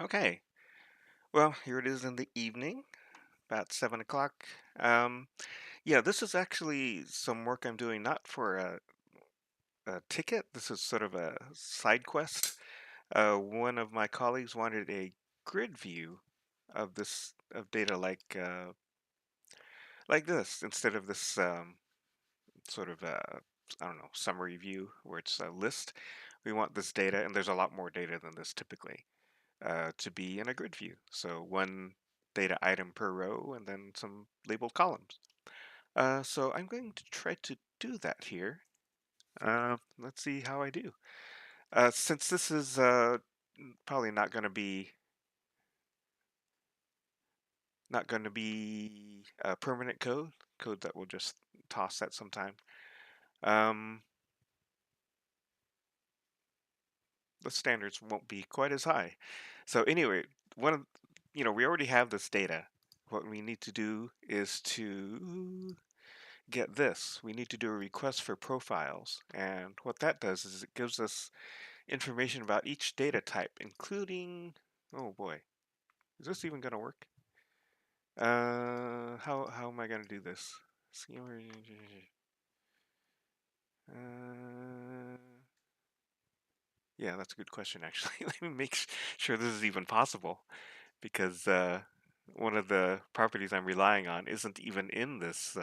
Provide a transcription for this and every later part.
Okay, well, here it is in the evening, about 7 o'clock. Um, yeah, this is actually some work I'm doing not for a ticket. This is sort of a side quest. One of my colleagues wanted a grid view of this of data like this instead of this sort of I don't know, summary view where it's a list. We want this data, and there's a lot more data than this typically. To be in a grid view. So one data item per row and then some labeled columns. So I'm going to try to do that here. Let's see how I do. Since this is probably not going to be permanent code that we'll just toss at some time. Um, the standards won't be quite as high. So anyway, one of we already have this data. What we need to do is to get this. We need to do a request for profiles. And what that does is it gives us information about each data type, including, oh boy, is this even going to work? How am I going to do this? Uh, yeah, that's a good question, actually. Let me make sure this is even possible because one of the properties I'm relying on isn't even in this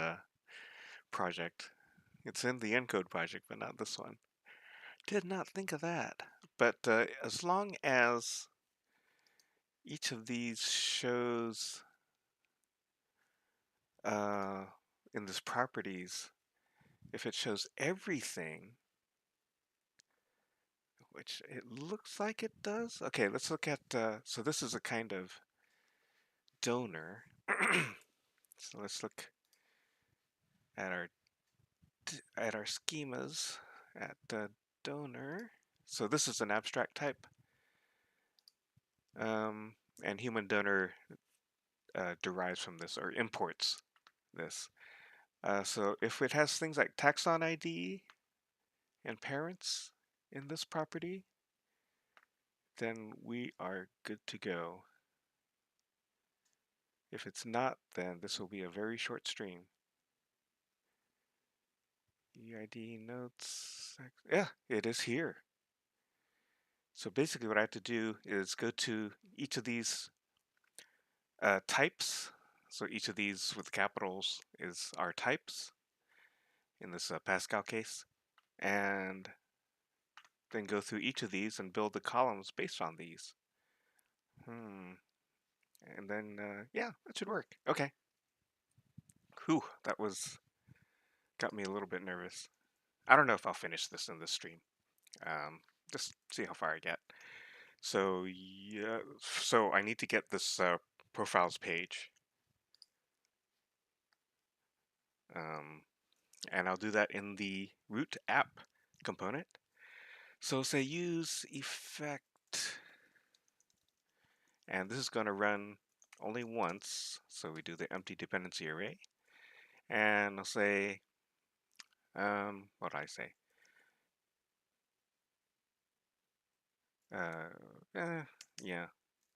project. It's in the encode project, but not this one. Did not think of that. But as long as each of these shows uh, in this properties, if it shows everything, which it looks like it does. Okay, let's look at, so this is a kind of donor. So let's look at our schemas at donor. So this is an abstract type, um, and human donor derives from this or imports this. So if it has things like taxon ID and parents in this property, then we are good to go. If it's not, then this will be a very short stream. EID notes, yeah, it is here. So basically what I have to do is go to each of these types. So each of these with capitals is our types in this Pascal case. And then go through each of these and build the columns based on these. And then, yeah, that should work. Okay. Whew, that got me a little bit nervous. I don't know if I'll finish this in this stream. Um, just see how far I get. So, yeah, so I need to get this profiles page. Um, and I'll do that in the root app component. So say use effect, and this is going to run only once. So we do the empty dependency array, and I'll say, what do I say? Yeah.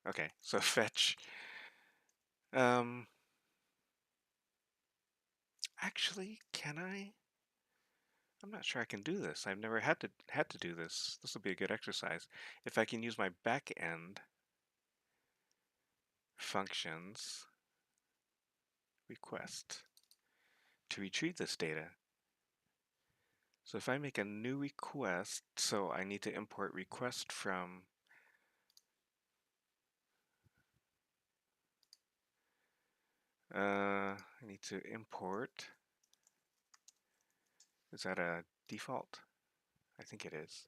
Okay. So fetch. Um, actually, can I? I'm not sure I can do this. I've never had to do this. This will be a good exercise. If I can use my backend functions request to retrieve this data. So if I make a new request, so I need to import request from I need to import. Is that a default? I think it is.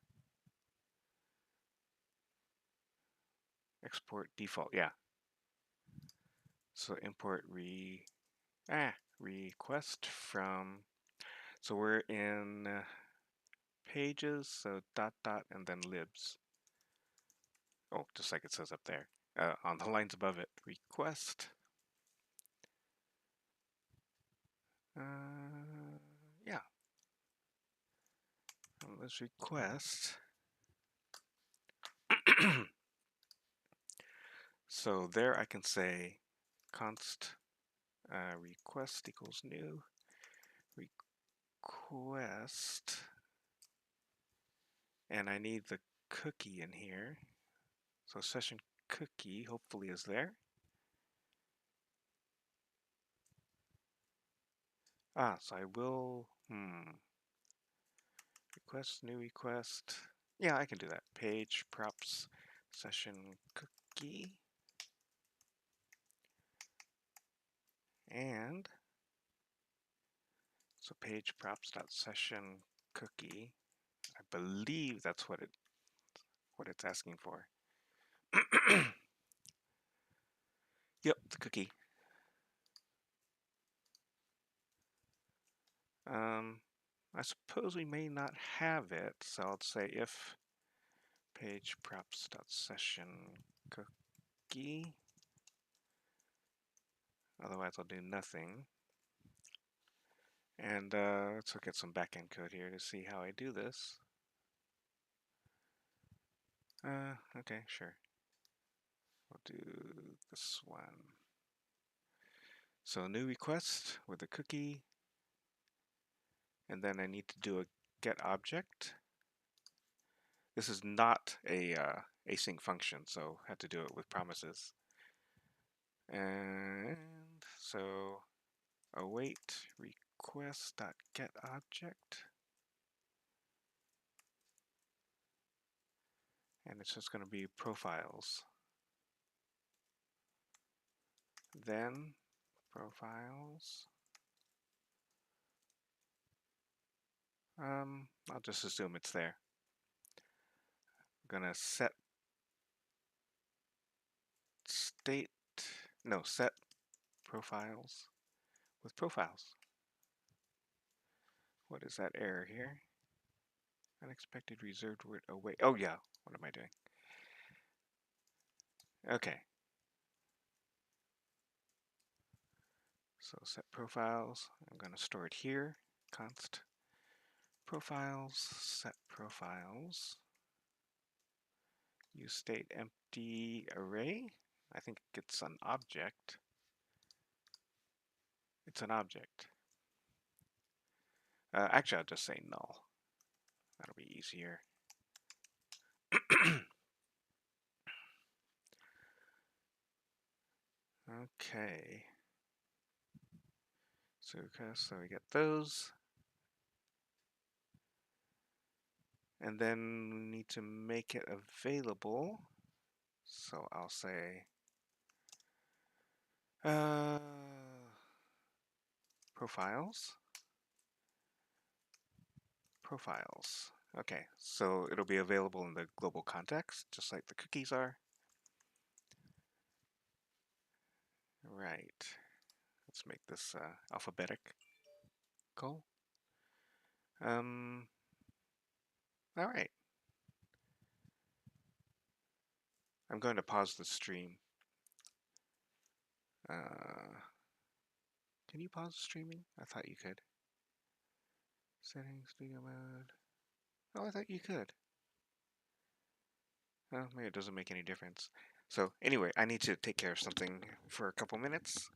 Export default, yeah. So import request from, so we're in pages, so dot dot and then libs. Oh, just like it says up there. On the lines above it, request. Yeah. Let's request So there I can say const request equals new request, and I need the cookie in here. So session cookie hopefully is there. So I will, request, new request. Yeah, I can do that. Page props session cookie. And so page props dot session cookie. I believe that's what it's asking for. Yep, the cookie. I suppose we may not have it, so I'll say if page props dot session cookie. Otherwise, I'll do nothing. And let's look at some backend code here to see how I do this. Okay, sure. We'll do this one. So new request with a cookie, and then I need to do a get object. This is not a async function, so I have to do it with promises. And so await request dot get object, and it's just going to be profiles. Then profiles. I'll just assume it's there. I'm gonna set set profiles with profiles. What is that error here? Unexpected reserved word await. Oh yeah, what am I doing? Okay. So set profiles, I'm gonna store it here. Const profiles, set profiles. Use state empty array. I think it's an object. It's an object. Actually, I'll just say null. That'll be easier. Okay. So we get those. And then we need to make it available. So I'll say profiles. Profiles. Okay, so it'll be available in the global context, just like the cookies are. Right. Let's make this alphabetic. Cool. All right. I'm going to pause the stream. Can you pause streaming? I thought you could. Settings, studio mode. Oh, I thought you could. Well, maybe it doesn't make any difference. So anyway, I need to take care of something for a couple minutes.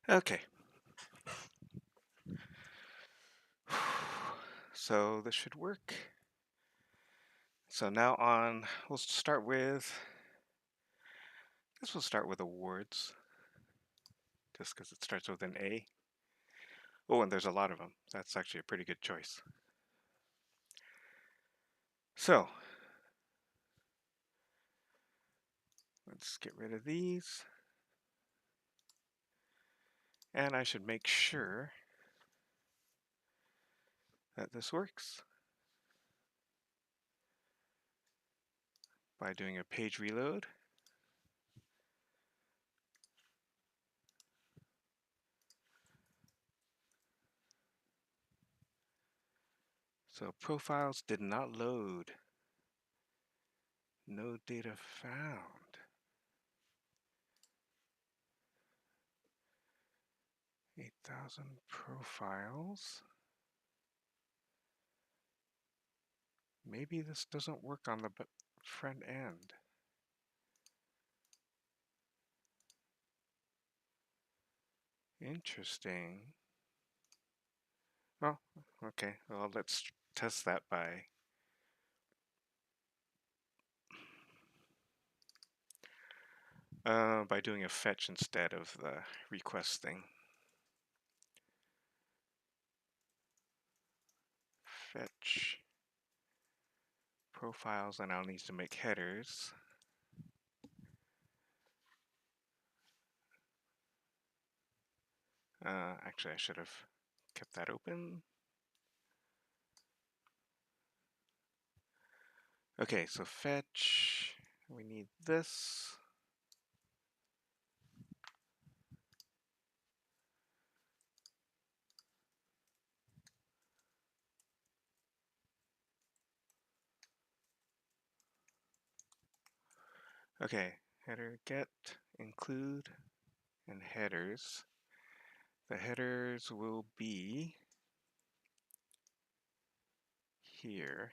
Okay. So this should work. So now on, we'll start with, I guess we'll start with awards, just because it starts with an A. Oh, and there's a lot of them. That's actually a pretty good choice. So let's get rid of these. And I should make sure that this works by doing a page reload. So profiles did not load. No data found. 8,000 profiles. Maybe this doesn't work on the front end. Interesting. Oh, okay. Well, let's test that by doing a fetch instead of the request thing. Fetch profiles, and I'll need to make headers. Actually, I should have kept that open. Okay, so fetch, we need this. Okay, header get, include, and headers. The headers will be here.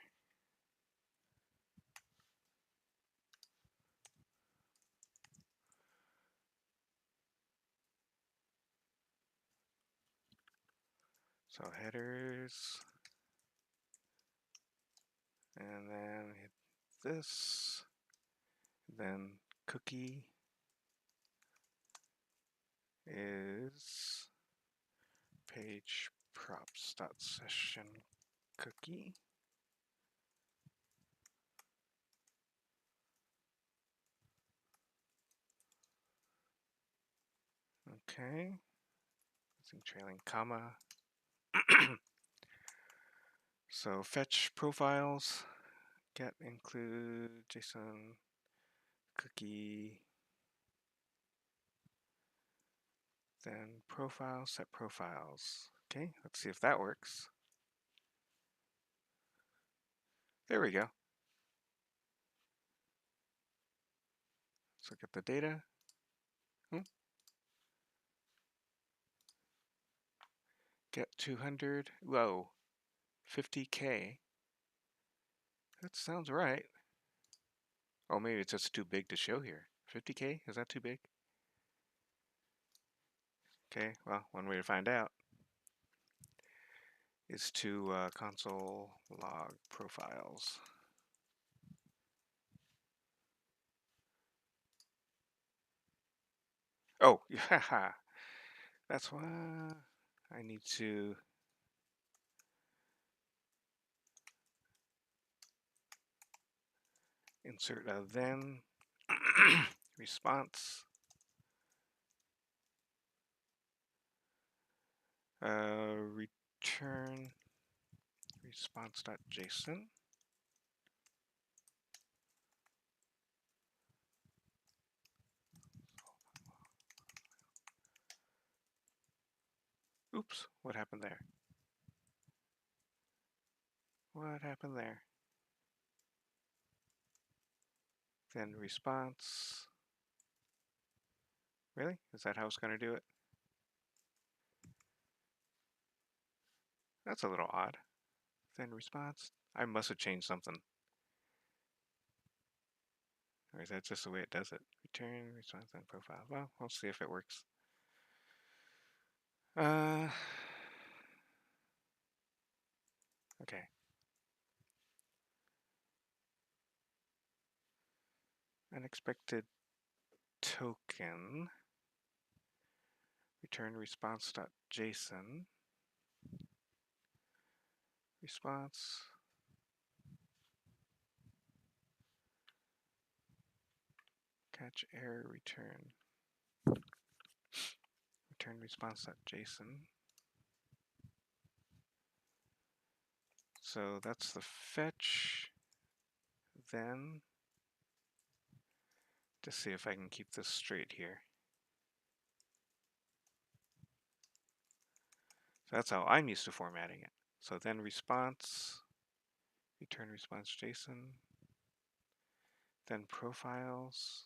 So headers, and then hit this, then cookie is page props.session cookie. Okay, using trailing comma. So fetch profiles, get include JSON cookie, then profile, set profiles. Okay, let's see if that works. There we go. Let's look at the data. Get 200. Whoa, 50K. That sounds right. Oh, maybe it's just too big to show here. 50K? Is that too big? Okay, well, one way to find out is to console log profiles. Oh, yeah, that's why I need to insert a then response. Return response.json. Oops, what happened there? What happened there? Then response. Really? Is that how it's going to do it? That's a little odd. Then response. I must have changed something. Or is that just the way it does it? Return response and profile. Well, we'll see if it works. Uh, okay. Unexpected token. Return response.json. Response. Catch error return. Return response.json. So that's the fetch. Then, to see if I can keep this straight here. So that's how I'm used to formatting it. So then response, return response JSON, then profiles,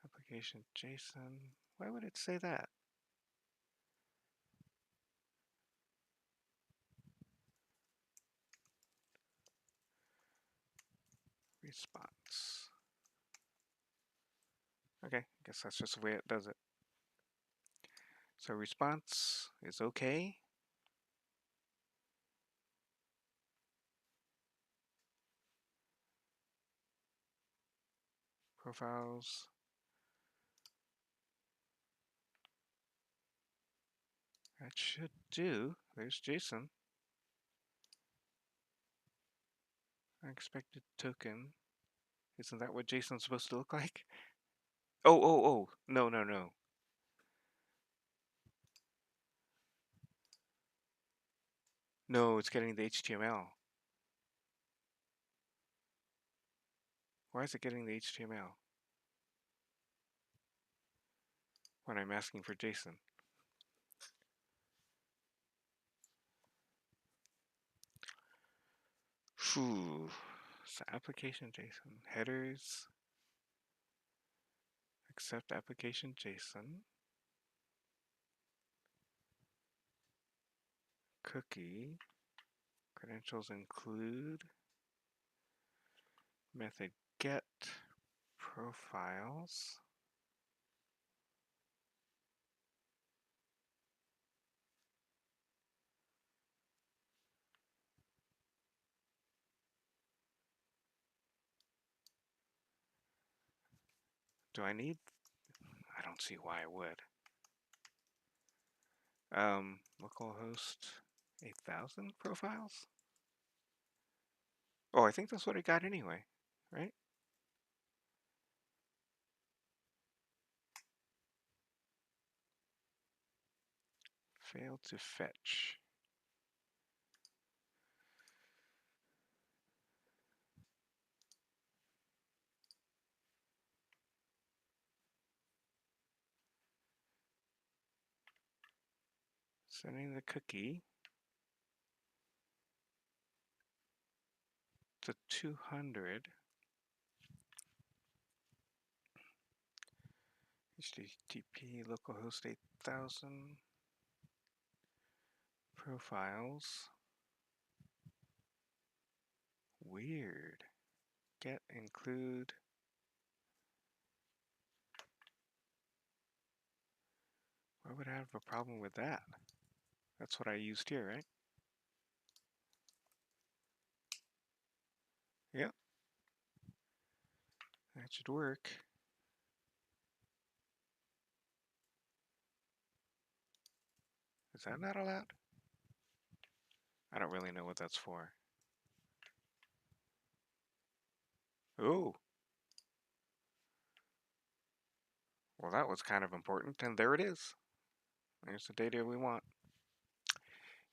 application JSON. Why would it say that? Response. Okay, I guess that's just the way it does it. So response is okay. Profiles. That should do. There's JSON. Unexpected token. Isn't that what JSON's supposed to look like? Oh. No. No, it's getting the HTML. Why is it getting the HTML when I'm asking for JSON? Phew. So application JSON. Headers. Accept application JSON. Cookie. Credentials include method get profiles. Do I need? I don't see why I would. Localhost 8000 profiles? Oh, I think that's what I got anyway, right? Failed to fetch. Sending the cookie to 200. HTTP localhost 8000 profiles. Weird. Get include. Why would I have a problem with that? That's what I used here, right? Yep. That should work. Is that not allowed? I don't really know what that's for. Oh. Well, that was kind of important, and there it is. There's the data we want.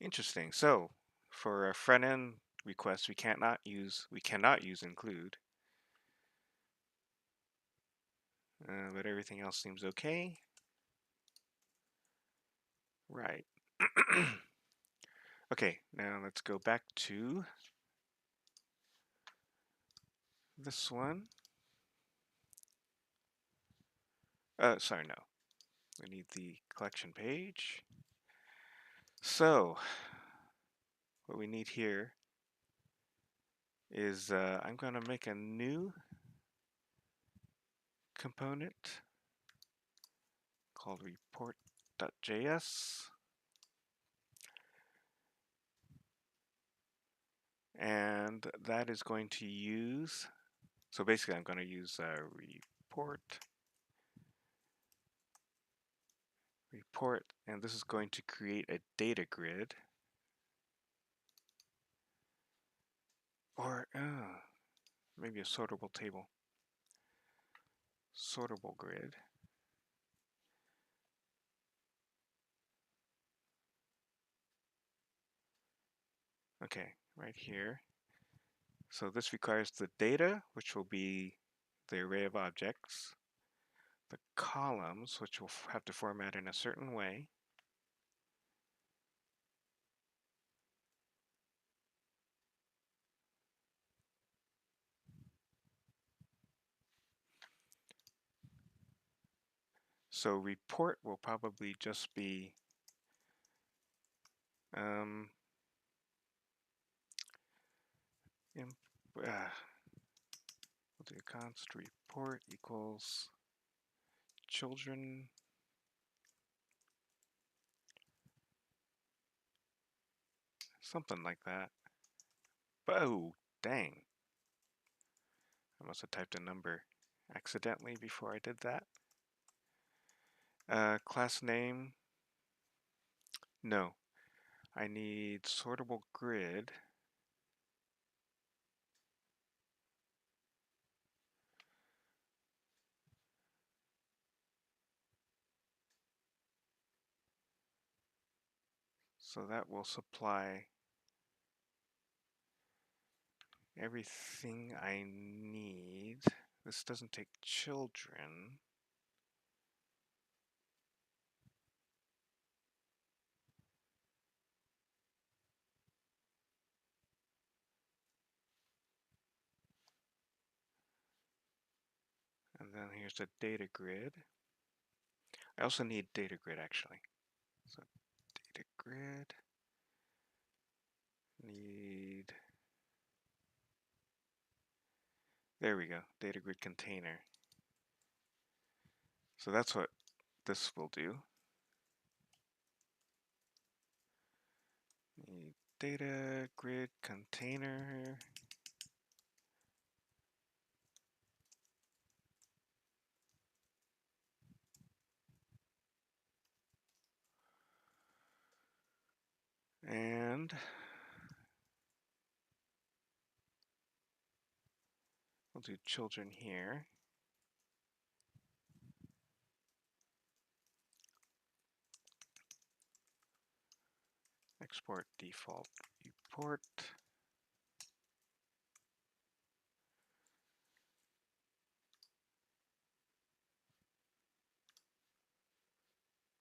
Interesting. So, for a front-end request, we cannot use include, but everything else seems okay. Right. Okay, now let's go back to this one. Sorry, no. We need the collection page. So, what we need here is I'm going to make a new component. called report.js. And that is going to use, so basically I'm going to use report, and this is going to create a data grid, or maybe a sortable table. Sortable grid. Okay, right here. So this requires the data, which will be the array of objects, the columns, which will have to format in a certain way, so report will probably just be we'll do const report equals children, something like that. But oh, dang. I must have typed a number accidentally before I did that. Class name, no. I need sortable grid. So that will supply everything I need. This doesn't take children. And then here's the data grid. I also need data grid actually. So data grid, need, there we go, data grid container. So that's what this will do. Need data grid container. And we'll do children here. Export default report.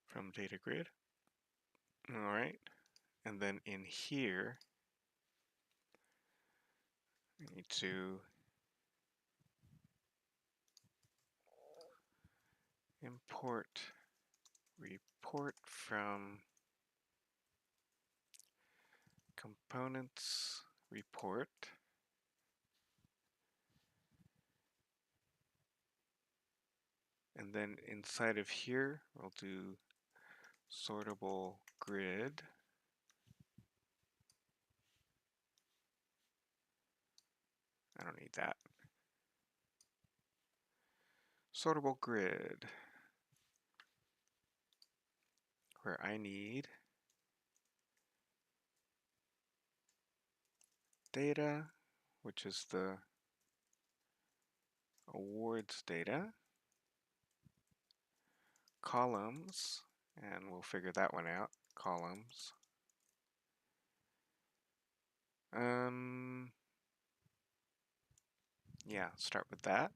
From data grid. All right. And then in here, we need to import report from components report. And then inside of here, we'll do sortable grid. I don't need that. Sortable grid, where I need data, which is the awards data, columns, and we'll figure that one out, columns. Yeah, start with that.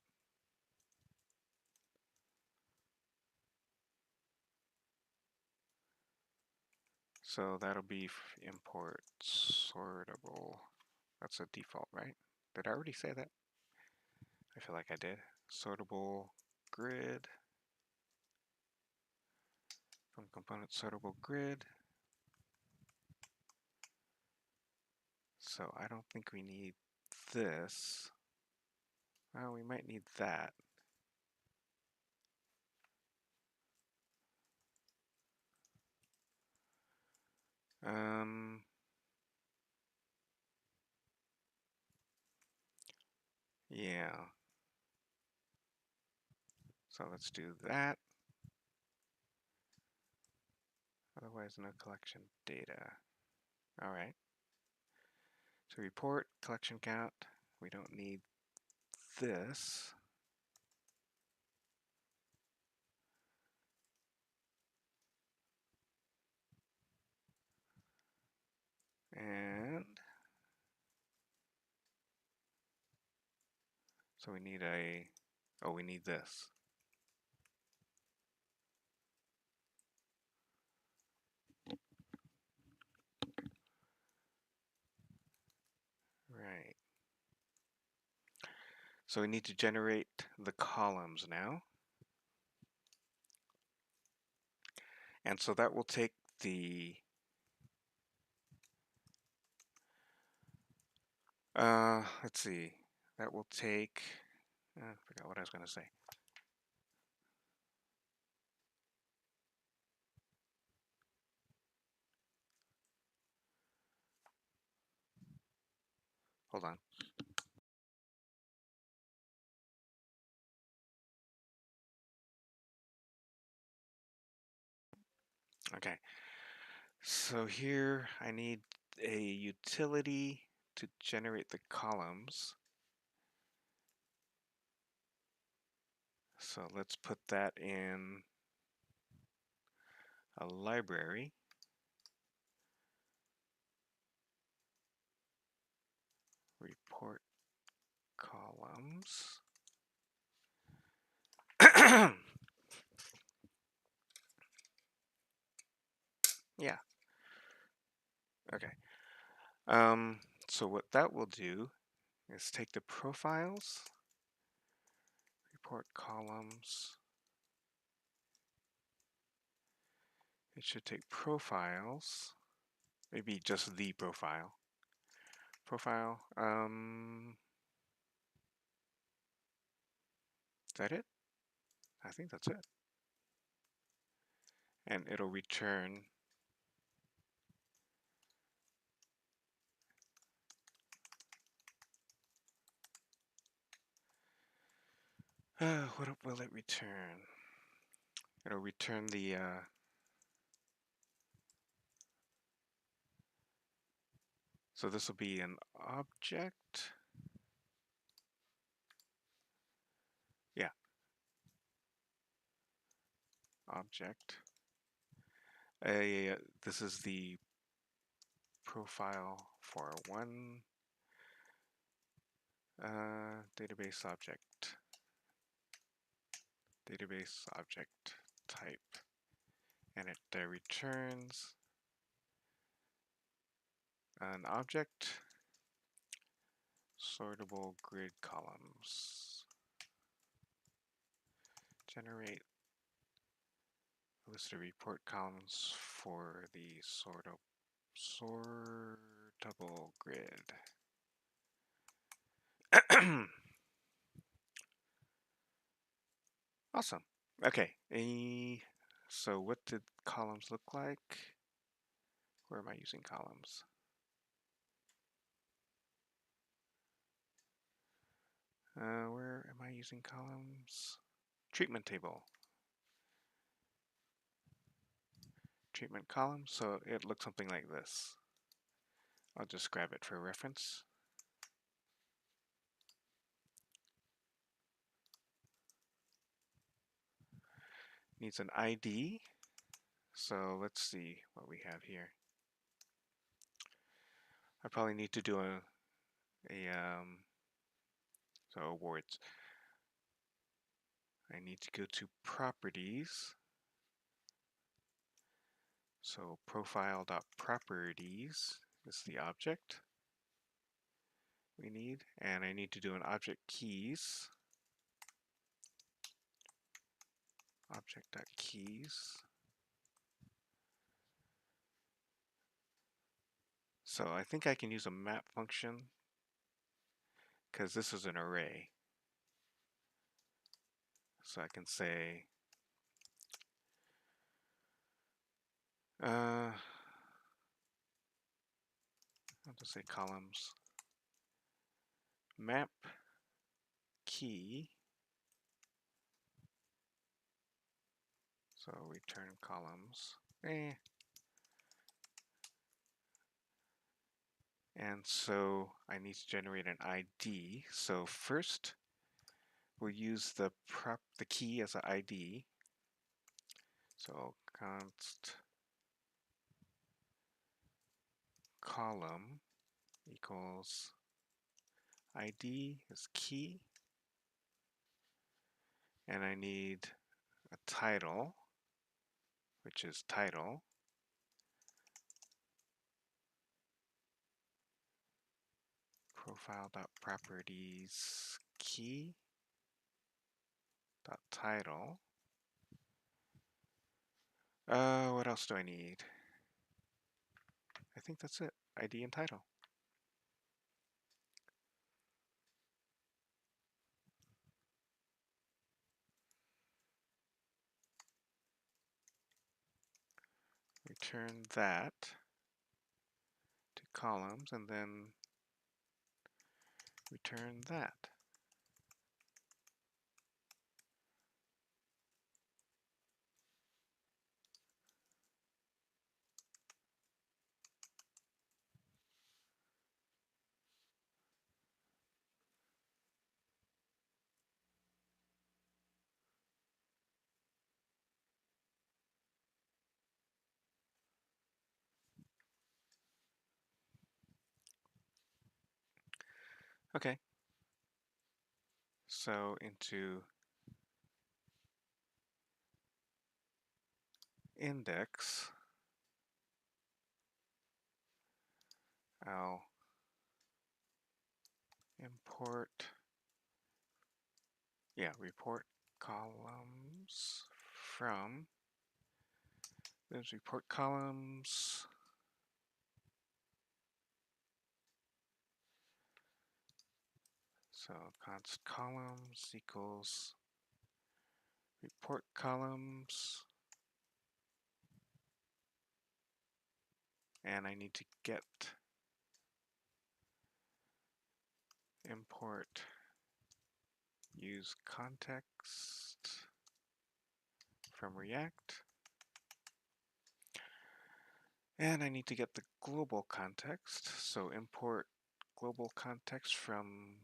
So that'll be import sortable. That's a default, right? Did I already say that? I feel like I did. Sortable grid. From component sortable grid. So I don't think we need this. Well, we might need that. Um, yeah. So let's do that. Otherwise, no collection data. All right. So report collection count. We don't need this. And so we need we need this. Right. So we need to generate the columns now. And so that will take the let's see. That will take I forgot what I was going to say. Hold on. Okay. So here I need a utility to generate the columns. So let's put that in a library. Report columns. Yeah. Okay. So what that will do is take the profiles, report columns. It should take profiles, maybe just the profile. Profile. Is that it? I think that's it. And it'll return what will it return? It'll return the so this will be an object. Yeah. Object. This is the profile for one database object. Database object type. And it returns an object sortable grid columns. Generate a list of report columns for the sortable grid. Awesome. Okay. So what did columns look like? Where am I using columns? Where am I using columns? Treatment table. Treatment column. So it looks something like this. I'll just grab it for reference. Needs an ID. So let's see what we have here. I probably need to do so awards. I need to go to properties. So profile.properties is the object we need, and I need to do an object keys. Object.keys. So I think I can use a map function because this is an array. So I can say I'll just say columns map key. So return columns. And so I need to generate an ID. So first we'll use the key as an ID. So const column equals ID is key. And I need a title, which is title. Profile.properties key dot title. What else do I need? I think that's it. ID and title. Return that to columns and then return that. Okay. So into index, I'll import, report columns from those report columns. So const columns equals report columns. And I need to get import use context from React. And I need to get the global context. So import global context from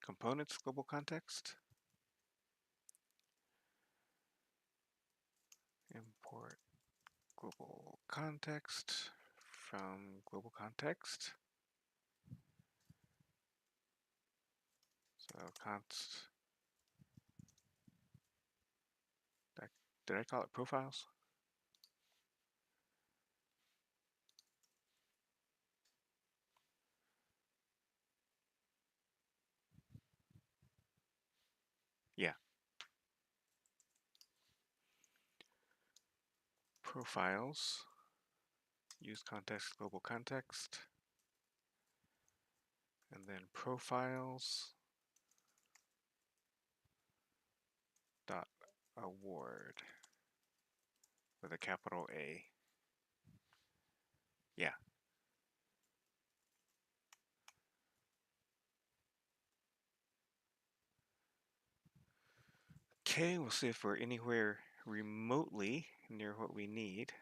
components global context. Import global context from global context. So const, did I call it profiles? Yeah. Profiles, use context, global context, and then profiles dot award with a capital A. Yeah. Okay, we'll see if we're anywhere remotely near what we need.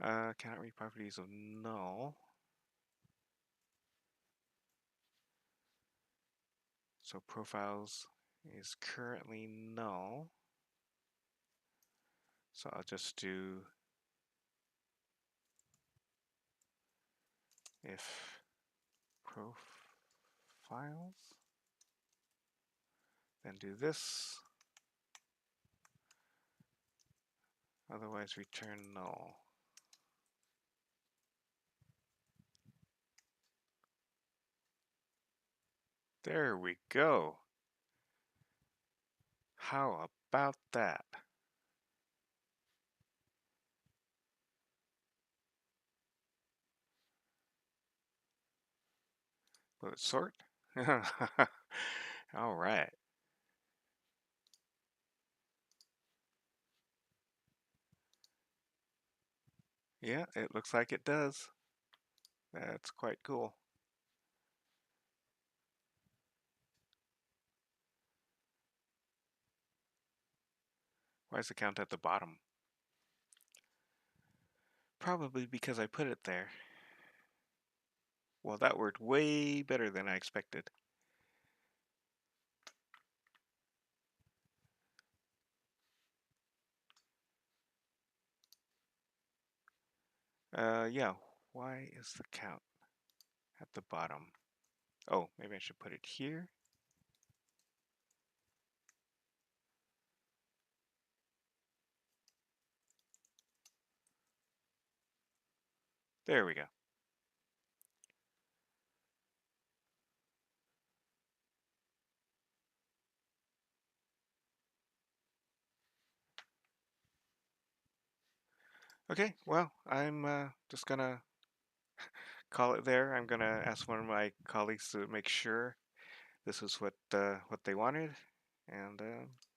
Cannot read properties of null. So profiles is currently null. So I'll just do if profiles, then do this. Otherwise return null. There we go. How about that? Will it sort? All right. Yeah, it looks like it does. That's quite cool. Why is the count at the bottom? Probably because I put it there. Well, that worked way better than I expected. Yeah, why is the count at the bottom? Oh, maybe I should put it here. There we go. Okay, well, I'm just gonna call it there. I'm gonna ask one of my colleagues to make sure this is what they wanted, and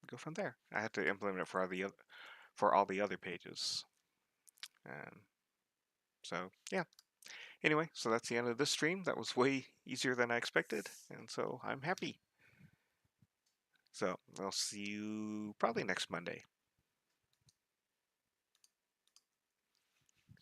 go from there. I had to implement it for all the other pages, and so yeah. Anyway, so that's the end of this stream. That was way easier than I expected, and so I'm happy. So I'll see you probably next Monday.